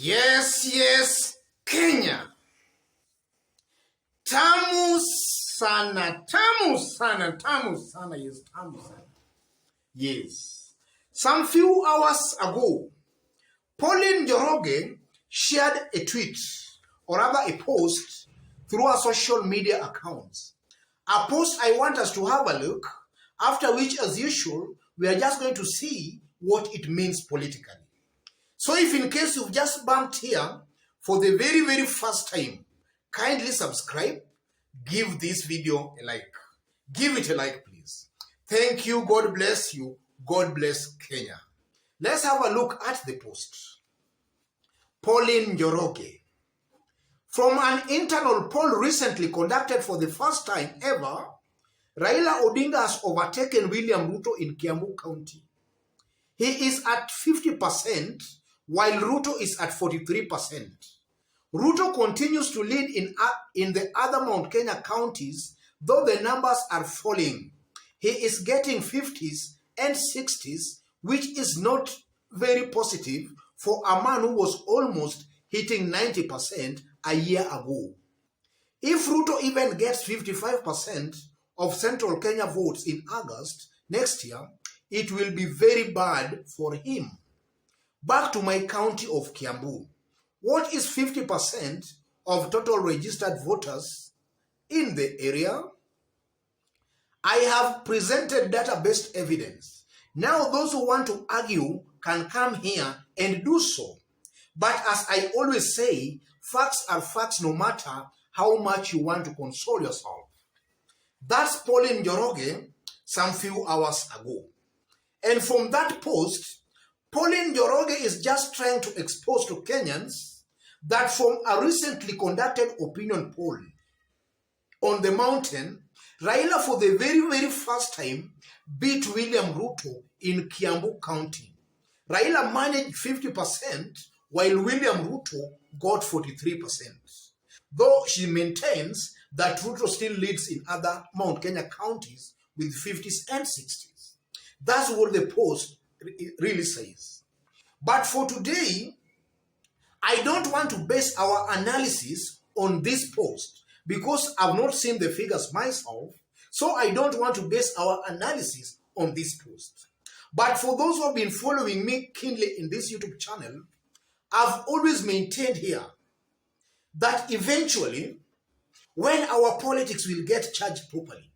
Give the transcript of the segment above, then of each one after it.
Yes, Kenya. Tamu sana, yes, tamu sana. Yes. Some few hours ago, Pauline Njoroge shared a tweet, or rather a post, through her social media accounts. A post I want us to have a look, after which, as usual, we are just going to see what it means politically. So if in case you've just bumped here for the very, very first time, kindly subscribe, give this video a like. Give it a like, please. Thank you. God bless you. God bless Kenya. Let's have a look at the post. Pauline Njoroge. From an internal poll recently conducted for the first time ever, Raila Odinga has overtaken William Ruto in Kiambu County. He is at 50%, while Ruto is at 43%. Ruto continues to lead in the other Mount Kenya counties, though the numbers are falling. He is getting 50s and 60s, which is not very positive for a man who was almost hitting 90% a year ago. If Ruto even gets 55% of Central Kenya votes in August next year, it will be very bad for him. Back to my county of Kiambu. What is 50% of total registered voters in the area? I have presented data-based evidence. Now those who want to argue can come here and do so. But as I always say, facts are facts no matter how much you want to console yourself. That's Pauline Njoroge some few hours ago. And from that post, Pauline Njoroge is just trying to expose to Kenyans that from a recently conducted opinion poll on the mountain, Raila for the very, very first time beat William Ruto in Kiambu County. Raila managed 50%, while William Ruto got 43%. Though she maintains that Ruto still leads in other Mount Kenya counties with 50s and 60s. That's what the post really says. But for today, I don't want to base our analysis on this post because I've not seen the figures myself, so I don't want to base our analysis on this post. But for those who have been following me keenly in this YouTube channel, I've always maintained here that eventually, when our politics will get charged properly,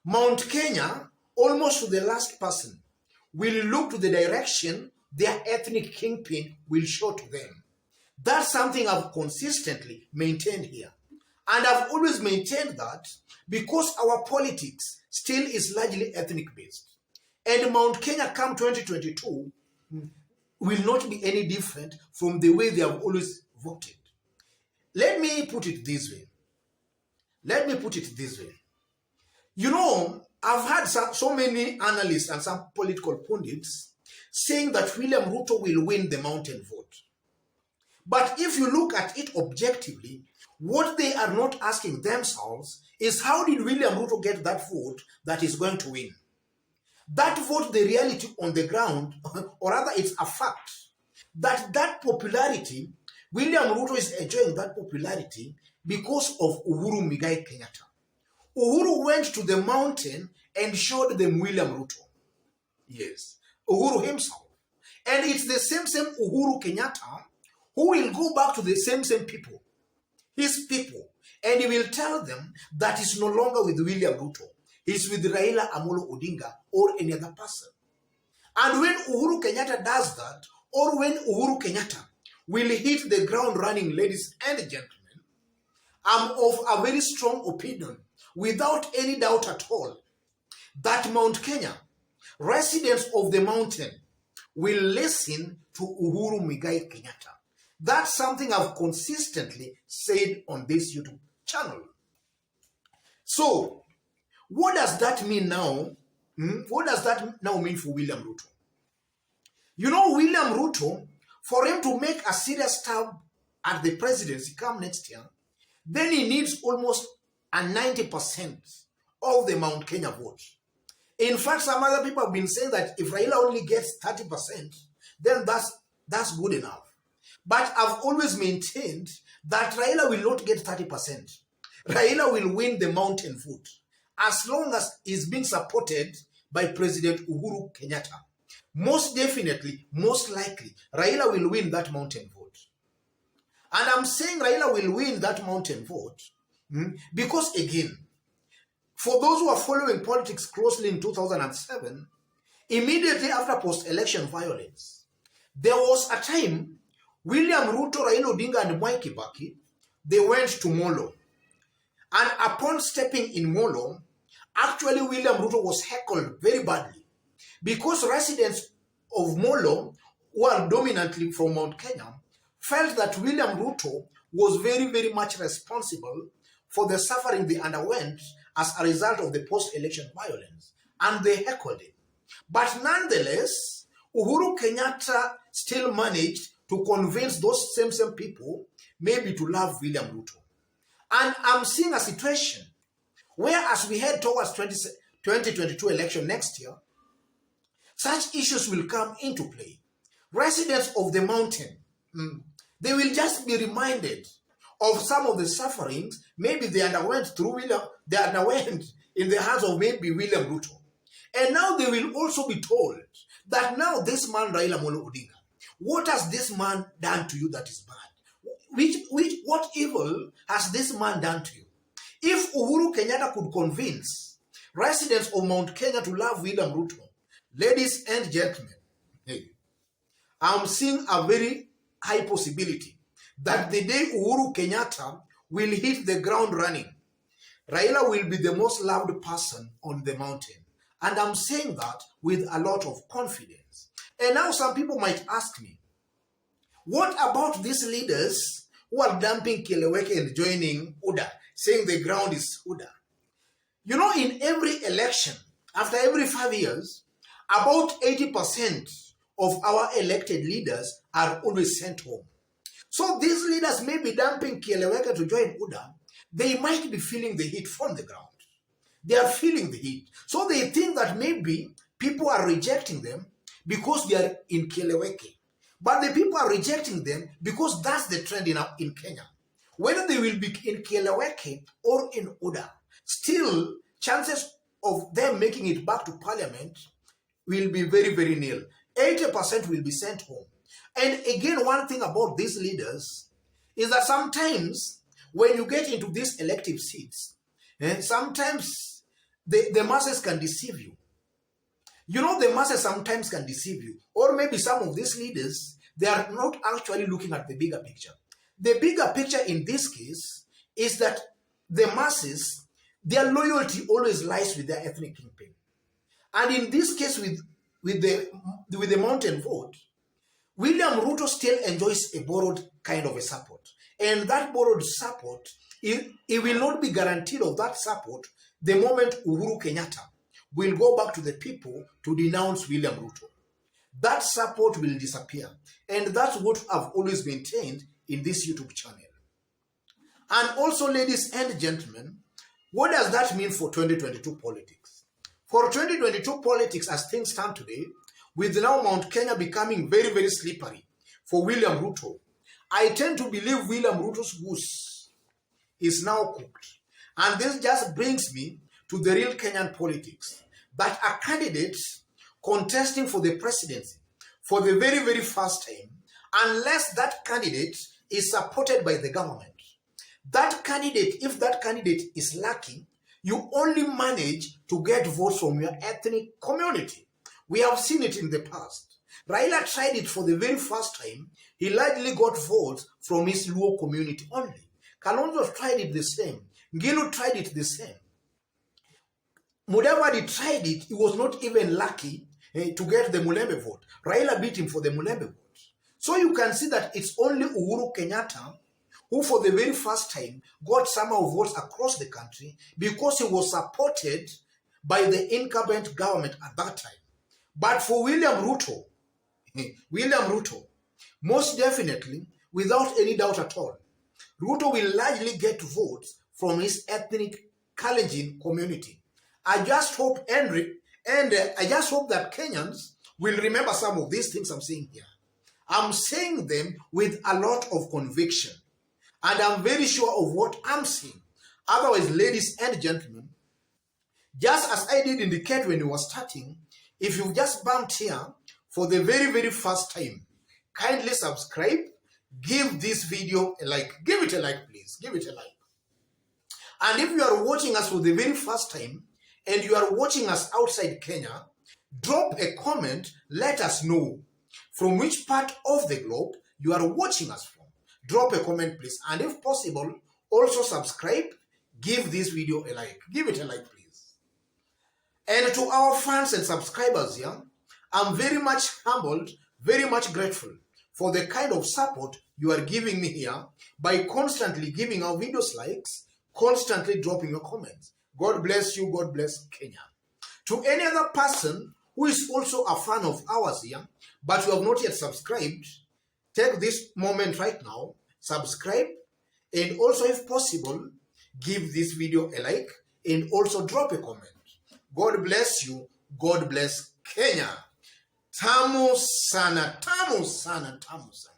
Mount Kenya, almost to the last person, will look to the direction their ethnic kingpin will show to them. That's something I've consistently maintained here. And I've always maintained that because our politics still is largely ethnic-based. And Mount Kenya come 2022 will not be any different from the way they have always voted. Let me put it this way. You know, I've had so many analysts and some political pundits saying that William Ruto will win the mountain vote. But if you look at it objectively, what they are not asking themselves is how did William Ruto get that vote that is going to win? That vote, the reality on the ground, or rather it's a fact, that popularity, William Ruto is enjoying that popularity because of Uhuru Muigai Kenyatta. Uhuru went to the mountain and showed them William Ruto. Yes, Uhuru himself. And it's the same Uhuru Kenyatta who will go back to the same people, his people, and he will tell them that he's no longer with William Ruto. He's with Raila Amolo Odinga or any other person. And when Uhuru Kenyatta does that, or when Uhuru Kenyatta will hit the ground running, ladies and gentlemen, I'm of a very strong opinion, without any doubt at all, that Mount Kenya, residents of the mountain, will listen to Uhuru Muigai Kenyatta. That's something I've consistently said on this YouTube channel. So, what does that mean now? What does that now mean for William Ruto? You know, William Ruto, for him to make a serious stab at the presidency come next year, then he needs almost a 90% of the Mount Kenya vote. In fact, some other people have been saying that if Raila only gets 30%, then that's good enough. But I've always maintained that Raila will not get 30%. Raila will win the mountain vote as long as he's being supported by President Uhuru Kenyatta. Most definitely, most likely, Raila will win that mountain vote. And I'm saying Raila will win that mountain vote because, again, for those who are following politics closely in 2007, immediately after post-election violence, there was a time William Ruto, Raila Odinga, and Mwai Kibaki, they went to Molo. And upon stepping in Molo, actually William Ruto was heckled very badly because residents of Molo, who are dominantly from Mount Kenya, felt that William Ruto was very, very much responsible for the suffering they underwent as a result of the post-election violence. And they heckled him. But nonetheless, Uhuru Kenyatta still managed to convince those same people maybe to love William Ruto. And I'm seeing a situation where, as we head towards 2022 election next year, such issues will come into play. Residents of the mountain, they will just be reminded of some of the sufferings maybe they underwent in the hands of maybe William Ruto. And now they will also be told that now this man Raila Molo Odinga, what has this man done to you that is bad? What evil has this man done to you? If Uhuru Kenyatta could convince residents of Mount Kenya to love William Ruto, ladies and gentlemen, I'm seeing a very high possibility that the day Uhuru Kenyatta will hit the ground running, Raila will be the most loved person on the mountain. And I'm saying that with a lot of confidence. And now some people might ask me, what about these leaders who are dumping Kileweke and joining UDA, saying the ground is UDA? You know, in every election, after every 5 years, about 80% of our elected leaders are always sent home. So these leaders may be dumping Kileweke to join UDA. They might be feeling the heat from the ground. They are feeling the heat. So they think that maybe people are rejecting them because they are in Kileweke. But the people are rejecting them because that's the trend in Kenya. Whether they will be in Kileweke or in UDA, still chances of them making it back to parliament will be very, very nil. 80% will be sent home. And again, one thing about these leaders is that sometimes when you get into these elective seats, sometimes the masses can deceive you. You know, the masses sometimes can deceive you. Or maybe some of these leaders, they are not actually looking at the bigger picture. The bigger picture in this case is that the masses, their loyalty always lies with their ethnic kingpin. And in this case, with the mountain vote, William Ruto still enjoys a borrowed kind of a support. And that borrowed support, it will not be guaranteed of that support the moment Uhuru Kenyatta will go back to the people to denounce William Ruto. That support will disappear. And that's what I've always maintained in this YouTube channel. And also, ladies and gentlemen, what does that mean for 2022 politics? For 2022 politics, as things stand today, with now Mount Kenya becoming very, very slippery for William Ruto, I tend to believe William Ruto's goose is now cooked. And this just brings me to the real Kenyan politics, that a candidate contesting for the presidency for the very, very first time, unless that candidate is supported by the government, that candidate, if that candidate is lucky, you only manage to get votes from your ethnic community. We have seen it in the past. Raila tried it for the very first time. He largely got votes from his Luo community only. Kalonzo tried it the same. Ngilu tried it the same. Mudavadi tried it. He was not even lucky to get the Mulembe vote. Raila beat him for the Mulembe vote. So you can see that it's only Uhuru Kenyatta who for the very first time got some of votes across the country because he was supported by the incumbent government at that time. But for William Ruto, most definitely, without any doubt at all, Ruto will largely get votes from his ethnic Kalenjin community. I just hope, I just hope that Kenyans will remember some of these things I'm saying here. I'm saying them with a lot of conviction. And I'm very sure of what I'm saying. Otherwise, ladies and gentlemen, just as I did indicate when we were starting, if you've just bumped here for the very, very first time, kindly subscribe, give this video a like. Give it a like, please. Give it a like. And if you are watching us for the very first time, and you are watching us outside Kenya, drop a comment, let us know from which part of the globe you are watching us from. Drop a comment, please. And if possible, also subscribe, give this video a like. Give it a like, please. And to our fans and subscribers here, I'm very much humbled, very much grateful for the kind of support you are giving me here by constantly giving our videos likes, constantly dropping your comments. God bless you. God bless Kenya. To any other person who is also a fan of ours here, but you have not yet subscribed, take this moment right now, subscribe, and also, if possible, give this video a like, and also drop a comment. God bless you. God bless Kenya. Tamu sana, tamu sana, tamu sana.